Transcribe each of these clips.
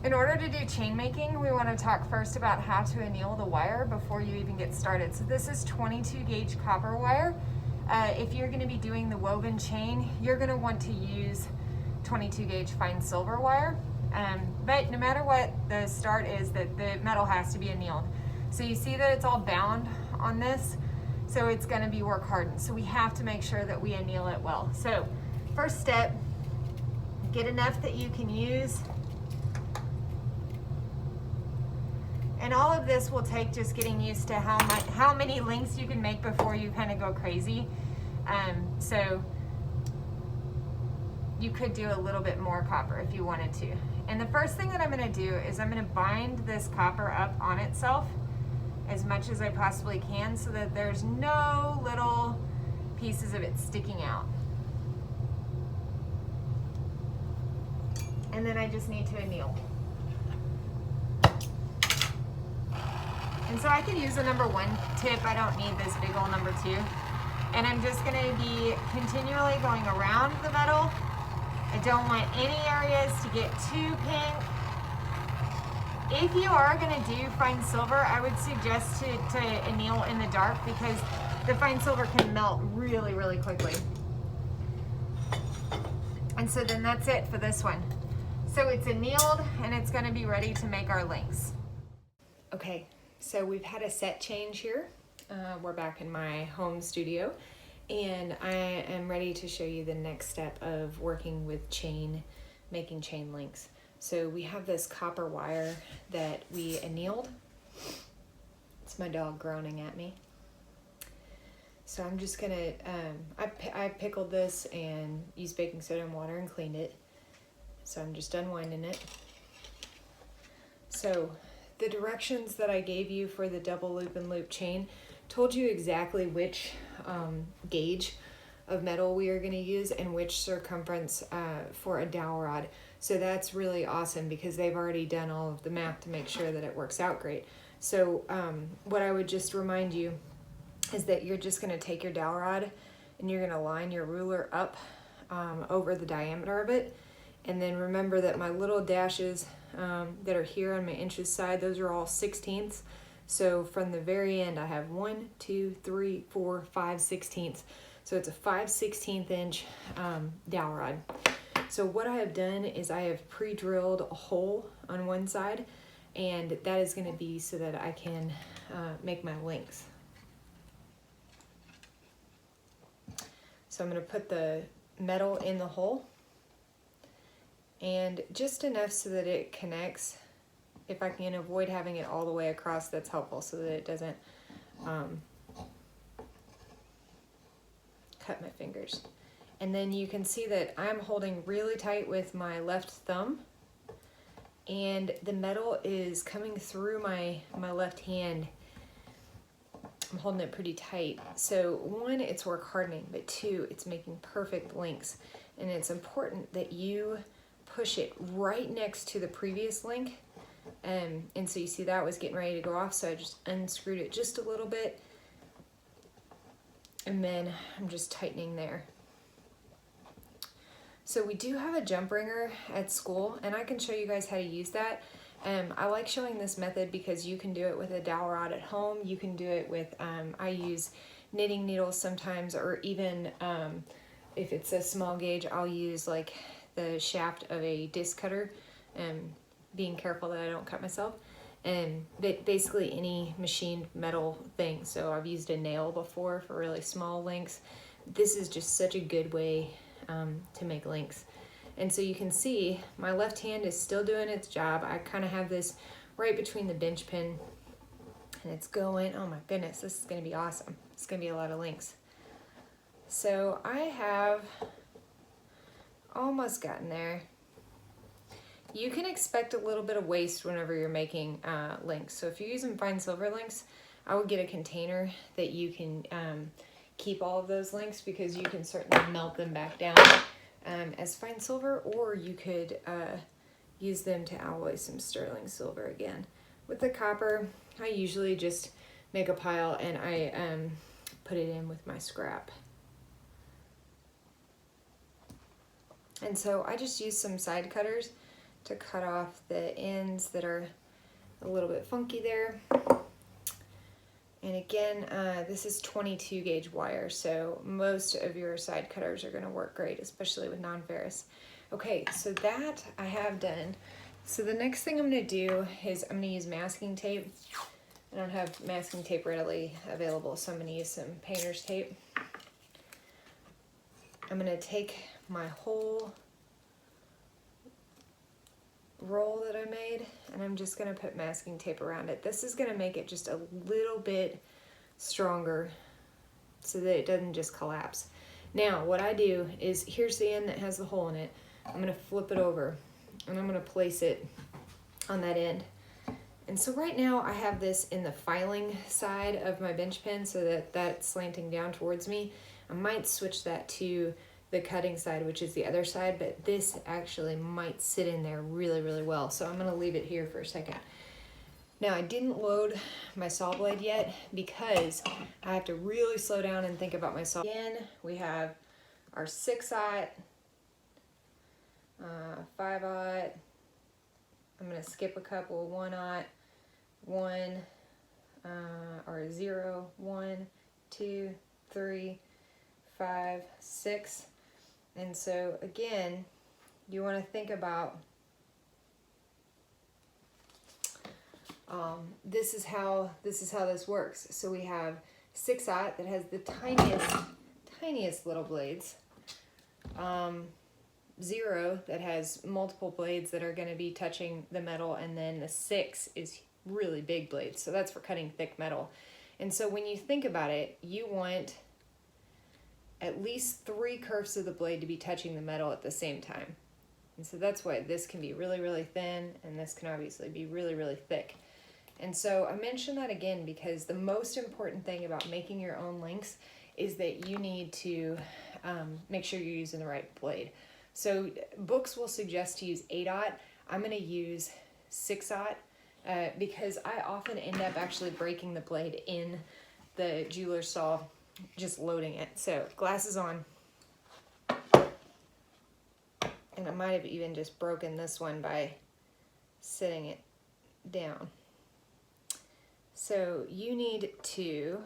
In order to do chain making, we want to talk first about how to anneal the wire before you even get started. So this is 22 gauge copper wire. If you're going to be doing the woven chain, you're going to want to use 22 gauge fine silver wire. But no matter what, the start is that the metal has to be annealed. So you see that it's all bound on this, so it's going to be work hardened. So we have to make sure that we anneal it well. So first step, get enough that you can use. And all of this will take just getting used to how many links you can make before you kind of go crazy. So you could do a little bit more copper if you wanted to. And the first thing that I'm going to do is I'm going to bind this copper up on itself as much as I possibly can so that there's no little pieces of it sticking out. And then I just need to anneal. And so I can use a number 1 tip. I don't need this big old number 2. And I'm just going to be continually going around the metal. I don't want any areas to get too pink. If you are going to do fine silver, I would suggest to anneal in the dark because the fine silver can melt really, really quickly. And so then that's it for this one. So it's annealed and it's going to be ready to make our links. Okay. So we've had a set change here. We're back in my home studio and I am ready to show you the next step of working with making chain links. So we have this copper wire that we annealed. It's my dog groaning at me. So I'm just gonna, I pickled this and used baking soda and water and cleaned it. So I'm just unwinding it. So the directions that I gave you for the double loop and loop chain told you exactly which gauge of metal we are going to use and which circumference for a dowel rod. So that's really awesome because they've already done all of the math to make sure that it works out great. So what I would just remind you is that you're just going to take your dowel rod and you're going to line your ruler up over the diameter of it. And then remember that my little dashes that are here on my inches side, those are all 16ths. So from the very end, I have 1, 2, 3, 4, 5 16ths. So it's a 5/16 inch dowel rod. So what I have done is I have pre-drilled a hole on one side, and that is going to be so that I can make my links. So I'm going to put the metal in the hole. And just enough so that it connects. If I can avoid having it all the way across, that's helpful so that it doesn't cut my fingers. And then you can see that I'm holding really tight with my left thumb and the metal is coming through my left hand. I'm holding it pretty tight. So 1, it's work hardening, but 2, it's making perfect links. And it's important that you push it right next to the previous link. And so you see that was getting ready to go off, so I just unscrewed it just a little bit. And then I'm just tightening there. So we do have a jump ringer at school, and I can show you guys how to use that. I like showing this method because you can do it with a dowel rod at home. You can do it with, I use knitting needles sometimes, or even if it's a small gauge, I'll use like the shaft of a disc cutter, being careful that I don't cut myself. And basically any machined metal thing. So I've used a nail before for really small links. This is just such a good way to make links. And so you can see my left hand is still doing its job. I kind of have this right between the bench pin and it's going, oh my goodness, this is going to be awesome. It's going to be a lot of links. So I have almost gotten there. You can expect a little bit of waste whenever you're making links. So if you're using fine silver links, I would get a container that you can keep all of those links, because you can certainly melt them back down as fine silver, or you could use them to alloy some sterling silver again. With the copper, I usually just make a pile and I put it in with my scrap. And so I just use some side cutters to cut off the ends that are a little bit funky there. And again, this is 22 gauge wire, so most of your side cutters are gonna work great, especially with non-ferrous. Okay, so that I have done. So the next thing I'm gonna do is I'm gonna use masking tape. I don't have masking tape readily available, so I'm gonna use some painter's tape. I'm gonna take my whole roll that I made and I'm just gonna put masking tape around it. This is gonna make it just a little bit stronger so that it doesn't just collapse. Now what I do is, here's the end that has the hole in it. I'm gonna flip it over and I'm gonna place it on that end. And so right now I have this in the filing side of my bench pen so that that's slanting down towards me. I might switch that to the cutting side, which is the other side, but this actually might sit in there really, really well. So I'm gonna leave it here for a second. Now I didn't load my saw blade yet because I have to really slow down and think about my saw. Again, we have our 6/0, 5/0. I'm gonna skip a couple, 1/0, 1, or 0, 1, 2, 3, 5, 6. And so again, you want to think about this is how this works. So we have 6/0 that has the tiniest little blades. 0 that has multiple blades that are going to be touching the metal, and then the 6 is really big blades. So that's for cutting thick metal. And so when you think about it, you want at least 3 curves of the blade to be touching the metal at the same time. And so that's why this can be really, really thin, and this can obviously be really, really thick. And so I mention that again because the most important thing about making your own links is that you need to make sure you're using the right blade. So books will suggest to use 8/0. I'm going to use 6/0 because I often end up actually breaking the blade in the jeweler's saw just loading it. So glasses on. And I might have even just broken this one by sitting it down. So you need to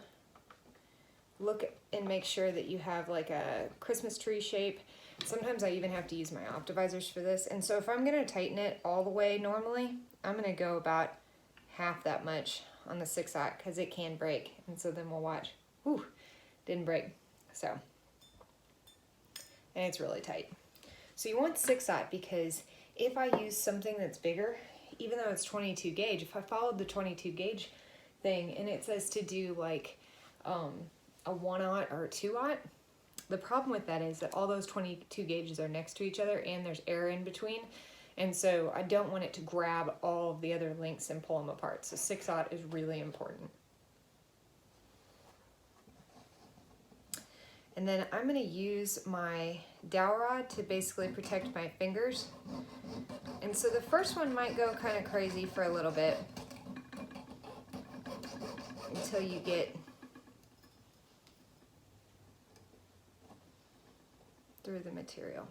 look and make sure that you have like a Christmas tree shape. Sometimes I even have to use my optivisors for this. And so if I'm gonna tighten it all the way normally, I'm gonna go about half that much on the 6/0 because it can break. And so then we'll watch. Whew, didn't break. So, and it's really tight. So you want 6/0 because if I use something that's bigger, even though it's 22 gauge, if I followed the 22 gauge thing and it says to do like a 1/0 or a 2/0, the problem with that is that all those 22 gauges are next to each other and there's air in between. And so I don't want it to grab all of the other links and pull them apart. So 6/0 is really important. And then I'm going to use my dowel rod to basically protect my fingers. And so the first one might go kind of crazy for a little bit until you get through the material.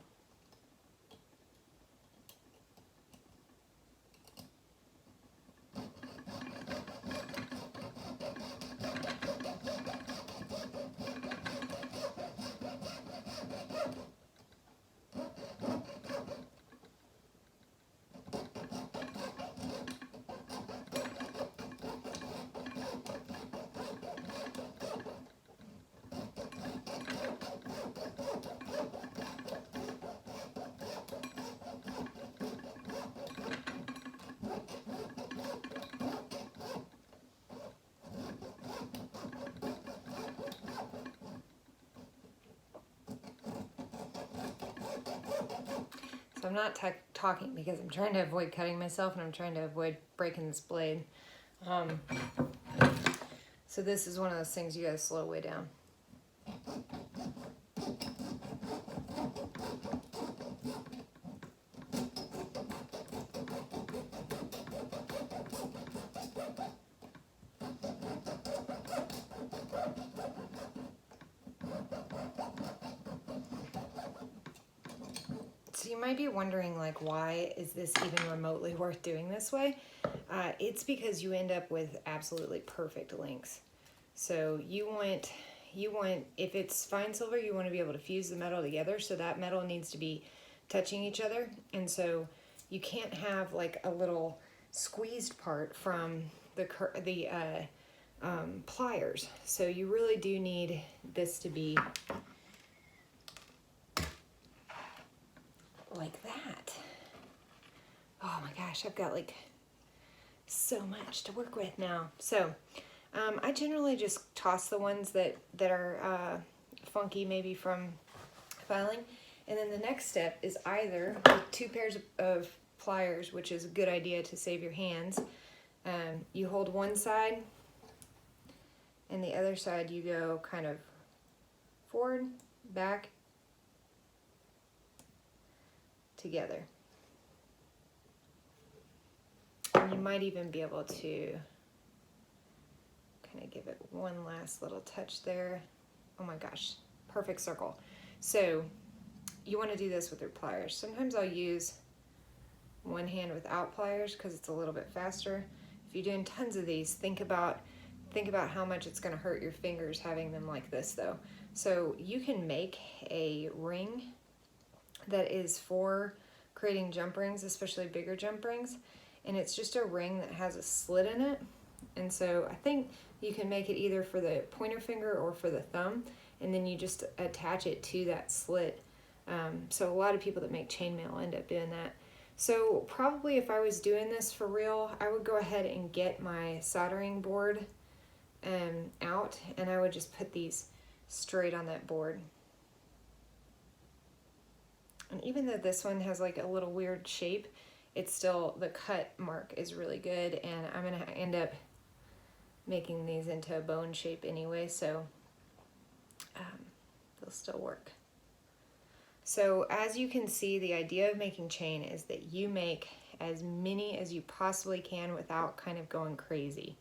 So I'm not talking because I'm trying to avoid cutting myself and I'm trying to avoid breaking this blade. So this is one of those things you gotta slow way down. So you might be wondering, like, why is this even remotely worth doing this way? It's because you end up with absolutely perfect links. So you want, if it's fine silver, you want to be able to fuse the metal together, so that metal needs to be touching each other. And so you can't have like a little squeezed part from the pliers. So you really do need this to be like that. Oh my gosh, I've got like so much to work with now. So I generally just toss the ones that are funky, maybe from filing. And then the next step is either with 2 pairs of pliers, which is a good idea to save your hands. You hold one side, and the other side you go kind of forward, back, together. And you might even be able to kind of give it one last little touch there. Oh my gosh, perfect circle. So you want to do this with your pliers. Sometimes I'll use one hand without pliers because it's a little bit faster. If you're doing tons of these, think about how much it's going to hurt your fingers having them like this though. So you can make a ring that is for creating jump rings, especially bigger jump rings, and it's just a ring that has a slit in it. And so I think you can make it either for the pointer finger or for the thumb, and then you just attach it to that slit. So a lot of people that make chainmail end up doing that. So probably if I was doing this for real, I would go ahead and get my soldering board out, and I would just put these straight on that board. And even though this one has like a little weird shape, it's still, the cut mark is really good, and I'm gonna end up making these into a bone shape anyway, so they'll still work. So as you can see, the idea of making chain is that you make as many as you possibly can without kind of going crazy.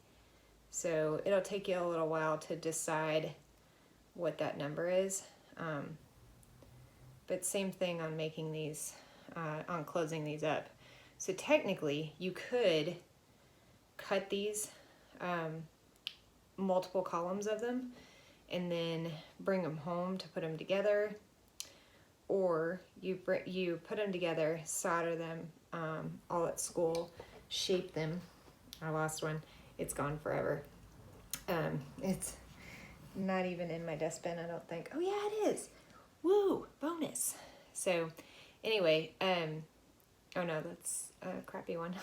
So it'll take you a little while to decide what that number is. But same thing on making these, on closing these up. So technically you could cut these, multiple columns of them, and then bring them home to put them together. Or you put them together, solder them all at school, shape them. I lost one. It's gone forever. It's not even in my dustbin, I don't think. Oh yeah, it is. Woo, bonus. So anyway, oh no, that's a crappy one.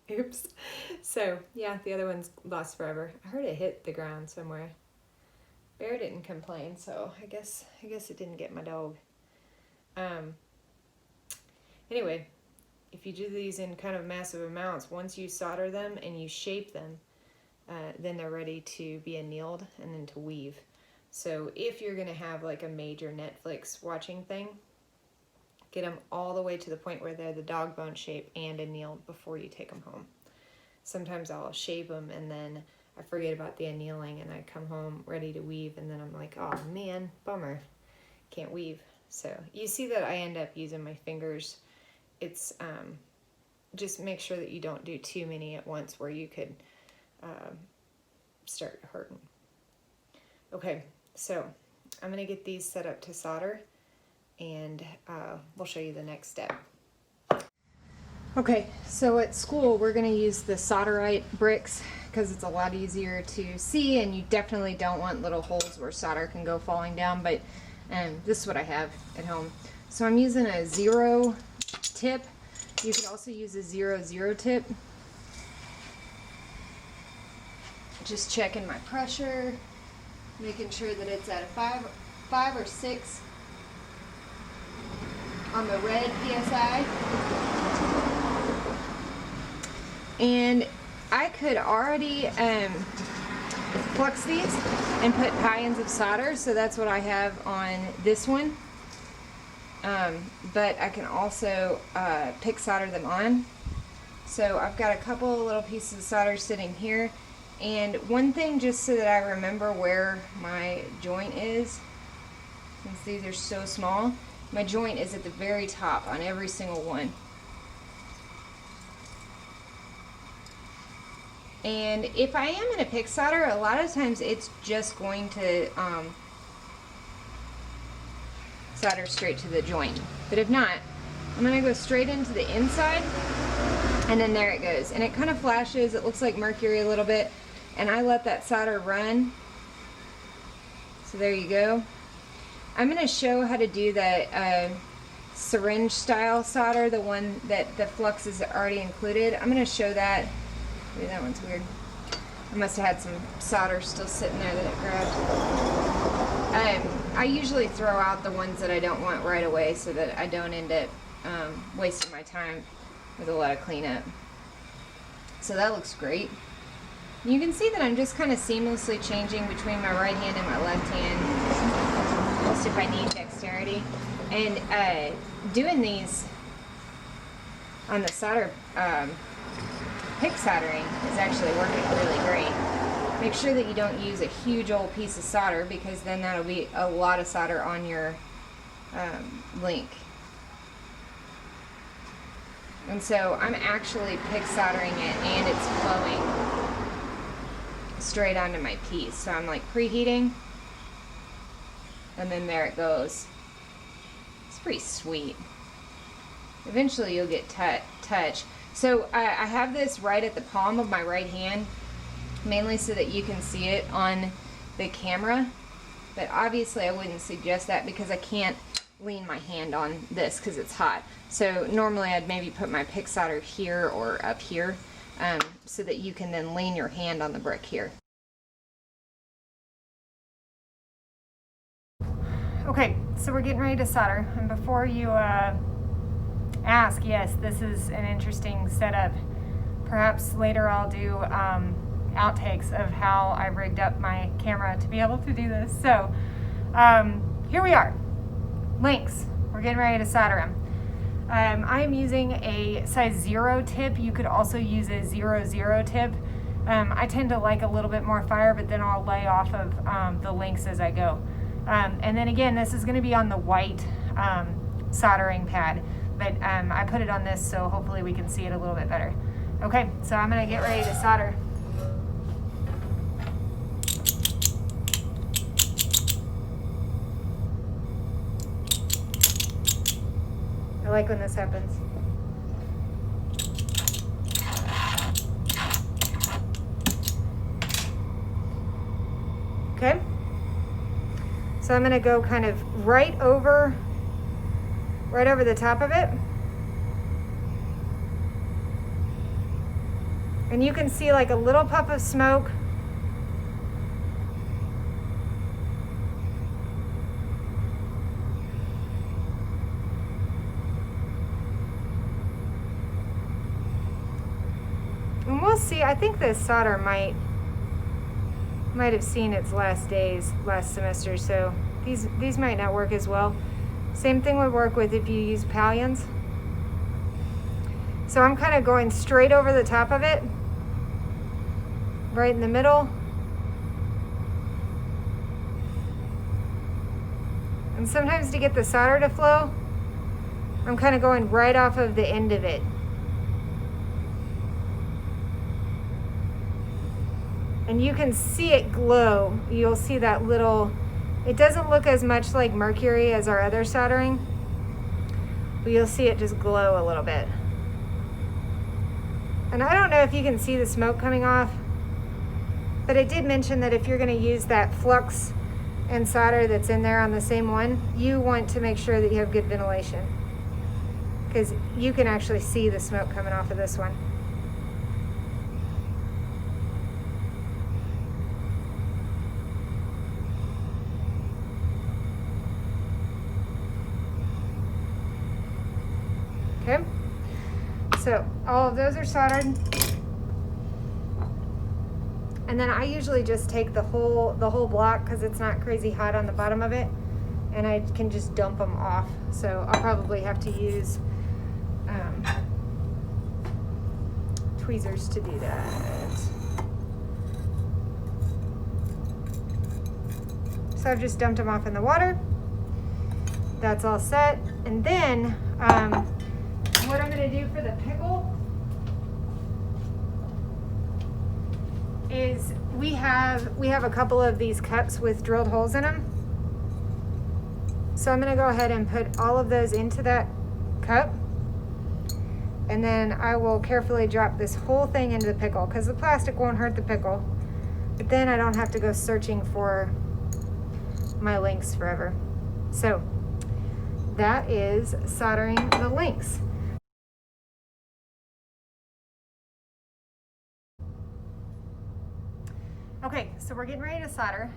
Oops. So yeah, the other one's lost forever. I heard it hit the ground somewhere. Bear didn't complain, so I guess it didn't get my dog. Anyway, if you do these in kind of massive amounts, once you solder them and you shape them, then they're ready to be annealed and then to weave. So if you're gonna have like a major Netflix watching thing, get them all the way to the point where they're the dog bone shape and annealed before you take them home. Sometimes I'll shape them and then I forget about the annealing and I come home ready to weave, and then I'm like, oh man, bummer, can't weave. So you see that I end up using my fingers. It's just make sure that you don't do too many at once where you could start hurting. Okay, so I'm gonna get these set up to solder, and we'll show you the next step. Okay, so at school we're gonna use the solderite bricks because it's a lot easier to see, and you definitely don't want little holes where solder can go falling down, but this is what I have at home. So I'm using a 0 tip. You could also use a 0.0 tip. Just checking my pressure, making sure that it's at a 5 or 6 on the red PSI. And I could already flux these and put tie-ins of solder, so that's what I have on this one. But I can also pick solder them on. So I've got a couple of little pieces of solder sitting here. And one thing, just so that I remember where my joint is, since these are so small, my joint is at the very top on every single one. And if I am in a pick solder, a lot of times it's just going to solder straight to the joint. But if not, I'm going to go straight into the inside, and then there it goes. And it kind of flashes, it looks like mercury a little bit, and I let that solder run. So there you go. I'm going to show how to do that syringe style solder, the one that the flux is already included. I'm going to show that. Maybe that one's weird. I must have had some solder still sitting there that it grabbed. I usually throw out the ones that I don't want right away so that I don't end up wasting my time with a lot of cleanup. So that looks great. You can see that I'm just kind of seamlessly changing between my right hand and my left hand, just if I need dexterity. And doing these on the solder pick soldering is actually working really great. Make sure that you don't use a huge old piece of solder, because then that'll be a lot of solder on your link. And so I'm actually pick soldering it, and it's flowing straight onto my piece. So I'm like preheating, and then there it goes. It's pretty sweet. Eventually you'll get touch. So I have this right at the palm of my right hand, mainly so that you can see it on the camera. But obviously I wouldn't suggest that, because I can't lean my hand on this because it's hot. So normally I'd maybe put my pick solder here or up here, so that you can then lean your hand on the brick here. Okay, so we're getting ready to solder, and before you ask, yes, this is an interesting setup. Perhaps later I'll do outtakes of how I rigged up my camera to be able to do this. So here we are, links. We're getting ready to solder them. I'm using a size 0 tip. You could also use a 0.0 tip. I tend to like a little bit more fire, but then I'll lay off of the links as I go. And then again, this is going to be on the white soldering pad, but I put it on this so hopefully we can see it a little bit better. Okay, so I'm going to get ready to solder. I like when this happens. Okay, so I'm going to go kind of right over the top of it. And you can see like a little puff of smoke. And we'll see, I think this solder might have seen its last days last semester, so these might not work as well. Same thing would work with if you use Palions. So I'm kind of going straight over the top of it, right in the middle. And sometimes to get the solder to flow, I'm kind of going right off of the end of it. And you can see it glow. You'll see that little, it doesn't look as much like mercury as our other soldering, but you'll see it just glow a little bit. And I don't know if you can see the smoke coming off, but it did mention that if you're going to use that flux and solder that's in there on the same one, you want to make sure that you have good ventilation, because you can actually see the smoke coming off of this one. Okay, so all of those are soldered, and then I usually just take the whole block, because it's not crazy hot on the bottom of it, and I can just dump them off. So I'll probably have to use tweezers to do that. So I've just dumped them off in the water. That's all set. And then what I'm gonna do for the pickle is we have a couple of these cups with drilled holes in them. So I'm gonna go ahead and put all of those into that cup. And then I will carefully drop this whole thing into the pickle because the plastic won't hurt the pickle. But then I don't have to go searching for my links forever. So that is soldering the links. Okay, so we're getting ready to solder.